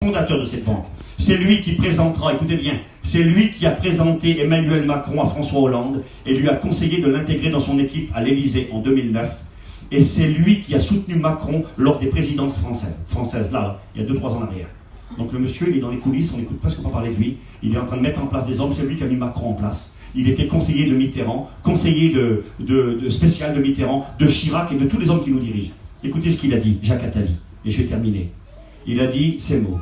fondateur de cette banque. C'est lui qui présentera, écoutez bien, c'est lui qui a présenté Emmanuel Macron à François Hollande et lui a conseillé de l'intégrer dans son équipe à l'Élysée en 2009. Et c'est lui qui a soutenu Macron lors des présidences françaises, là, il y a 2-3 ans en arrière. Donc le monsieur, il est dans les coulisses, on n'écoute presque pas parler de lui. Il est en train de mettre en place des hommes, c'est lui qui a mis Macron en place. Il était conseiller de Mitterrand, conseiller spécial de Mitterrand, de Chirac et de tous les hommes qui nous dirigent. Écoutez ce qu'il a dit, Jacques Attali, et je vais terminer. Il a dit ces mots.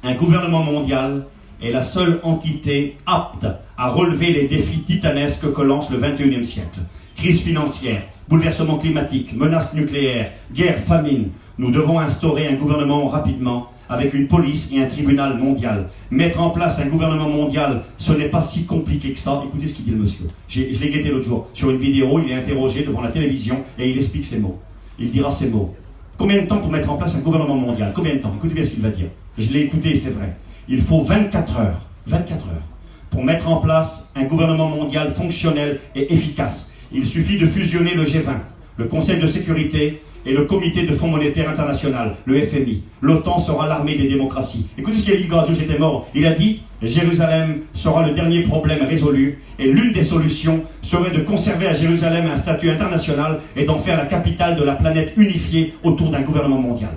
Un gouvernement mondial est la seule entité apte à relever les défis titanesques que lance le XXIe siècle. Crise financière, bouleversement climatique, menaces nucléaires, guerre, famine. Nous devons instaurer un gouvernement rapidement avec une police et un tribunal mondial. Mettre en place un gouvernement mondial, ce n'est pas si compliqué que ça. Écoutez ce qu'il dit le monsieur. Je l'ai guetté l'autre jour. Sur une vidéo, il est interrogé devant la télévision et il explique ces mots. Il dira ces mots. Combien de temps pour mettre en place un gouvernement mondial? Combien de temps? Écoutez bien ce qu'il va dire. Je l'ai écouté et c'est vrai. Il faut 24 heures. 24 heures. Pour mettre en place un gouvernement mondial fonctionnel et efficace. Il suffit de fusionner le G20, le Conseil de sécurité et le Comité de Fonds monétaire international, le FMI. L'OTAN sera l'armée des démocraties. Écoutez ce qu'il a dit quand j'étais mort. Il a dit « Jérusalem sera le dernier problème résolu et l'une des solutions serait de conserver à Jérusalem un statut international et d'en faire la capitale de la planète unifiée autour d'un gouvernement mondial. »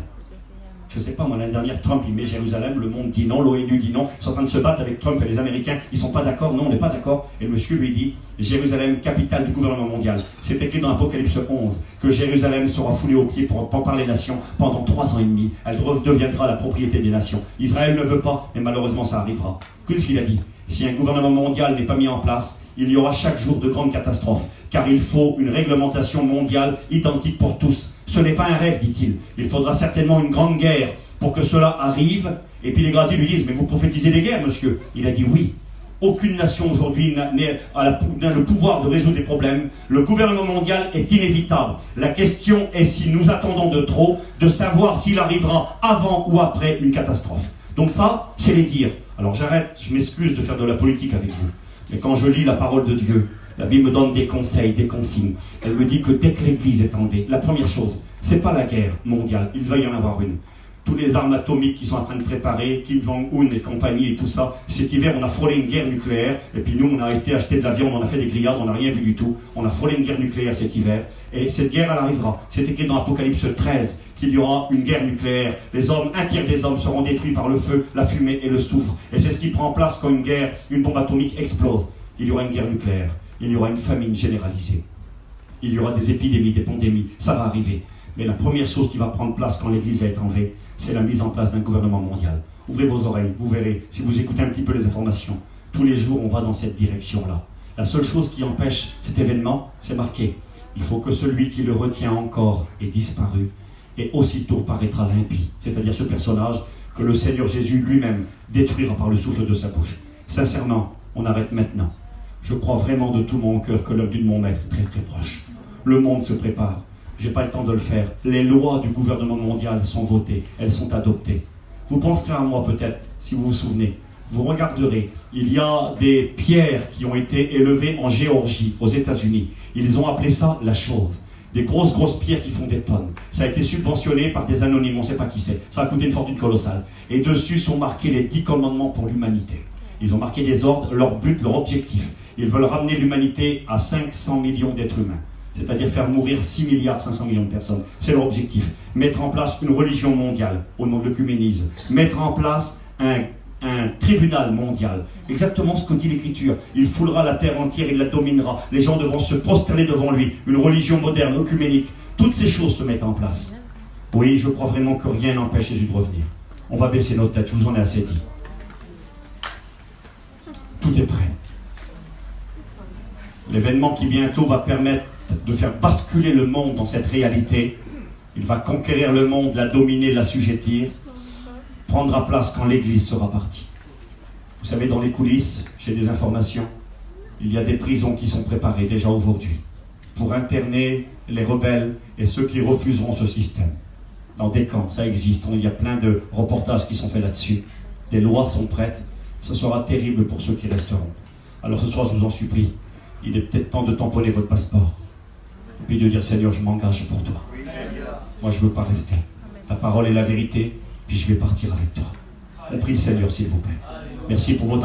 Je ne sais pas, moi, l'année dernière, Trump, il met Jérusalem, le monde dit non, l'ONU dit non, ils sont en train de se battre avec Trump et les Américains, ils ne sont pas d'accord, non, on n'est pas d'accord. Et le monsieur lui dit, Jérusalem, capitale du gouvernement mondial. C'est écrit dans Apocalypse 11, que Jérusalem sera foulée aux pieds par les nations pendant 3 ans et demi. Elle deviendra la propriété des nations. Israël ne veut pas, mais malheureusement ça arrivera. Écoutez ce qu'il a dit. Si un gouvernement mondial n'est pas mis en place, il y aura chaque jour de grandes catastrophes, car il faut une réglementation mondiale identique pour tous. Ce n'est pas un rêve, dit-il. Il faudra certainement une grande guerre pour que cela arrive. Et puis les gradés lui disent, mais vous prophétisez des guerres, monsieur. Il a dit oui. Aucune nation aujourd'hui n'a le pouvoir de résoudre des problèmes. Le gouvernement mondial est inévitable. La question est, si nous attendons de trop, de savoir s'il arrivera avant ou après une catastrophe. Donc ça, c'est les dires. Alors j'arrête, je m'excuse de faire de la politique avec vous. Mais quand je lis la parole de Dieu, la Bible me donne des conseils, des consignes. Elle me dit que dès que l'Église est enlevée, la première chose, c'est pas la guerre mondiale, il va y en avoir une. Tous les armes atomiques qui sont en train de préparer, Kim Jong-un et compagnie et tout ça, cet hiver on a frôlé une guerre nucléaire, et puis nous on a été acheter de la viande, on a fait des grillades, on n'a rien vu du tout, on a frôlé une guerre nucléaire cet hiver, et cette guerre elle arrivera. C'est écrit dans Apocalypse 13 qu'il y aura une guerre nucléaire, les hommes, un tiers des hommes seront détruits par le feu, la fumée et le soufre, et c'est ce qui prend place quand une bombe atomique explose. Il y aura une guerre nucléaire, il y aura une famine généralisée, il y aura des épidémies, des pandémies, ça va arriver. Mais la première chose qui va prendre place quand l'Église va être enlevée, c'est la mise en place d'un gouvernement mondial. Ouvrez vos oreilles, vous verrez, si vous écoutez un petit peu les informations, tous les jours on va dans cette direction-là. La seule chose qui empêche cet événement, c'est marqué. Il faut que celui qui le retient encore ait disparu, et aussitôt paraîtra l'impie, c'est-à-dire ce personnage que le Seigneur Jésus lui-même détruira par le souffle de sa bouche. Sincèrement, on arrête maintenant. Je crois vraiment de tout mon cœur que l'heure de mon maître est très très proche. Le monde se prépare. Je n'ai pas le temps de le faire. Les lois du gouvernement mondial sont votées, elles sont adoptées. Vous penserez à moi peut-être, si vous vous souvenez. Vous regarderez, il y a des pierres qui ont été élevées en Géorgie, aux États-Unis. Ils ont appelé ça la chose. Des grosses pierres qui font des tonnes. Ça a été subventionné par des anonymes, on ne sait pas qui c'est. Ça a coûté une fortune colossale. Et dessus sont marqués les 10 commandements pour l'humanité. Ils ont marqué des ordres, leur but, leur objectif. Ils veulent ramener l'humanité à 500 millions d'êtres humains. C'est-à-dire faire mourir 6 milliards 500 millions de personnes. C'est leur objectif. Mettre en place une religion mondiale, au nom de l'œcuménisme. Mettre en place un tribunal mondial. Exactement ce que dit l'Écriture. Il foulera la terre entière, il la dominera. Les gens devront se prosterner devant lui. Une religion moderne, œcuménique. Toutes ces choses se mettent en place. Oui, je crois vraiment que rien n'empêche Jésus de revenir. On va baisser nos têtes, je vous en ai assez dit. Tout est prêt. L'événement qui bientôt va permettre de faire basculer le monde dans cette réalité. Il va conquérir le monde, la dominer, l'assujettir, prendra place quand l'Église sera partie. Vous savez, dans les coulisses, j'ai des informations, il y a des prisons qui sont préparées déjà aujourd'hui pour interner les rebelles et ceux qui refuseront ce système. Dans des camps, ça existe, il y a plein de reportages qui sont faits là-dessus. Des lois sont prêtes, ce sera terrible pour ceux qui resteront. Alors ce soir, je vous en supplie, il est peut-être temps de tamponner votre passeport. Et puis de dire, Seigneur, je m'engage pour toi. Moi, je ne veux pas rester. Ta parole est la vérité, puis je vais partir avec toi. On prie le Seigneur, s'il vous plaît. Merci pour votre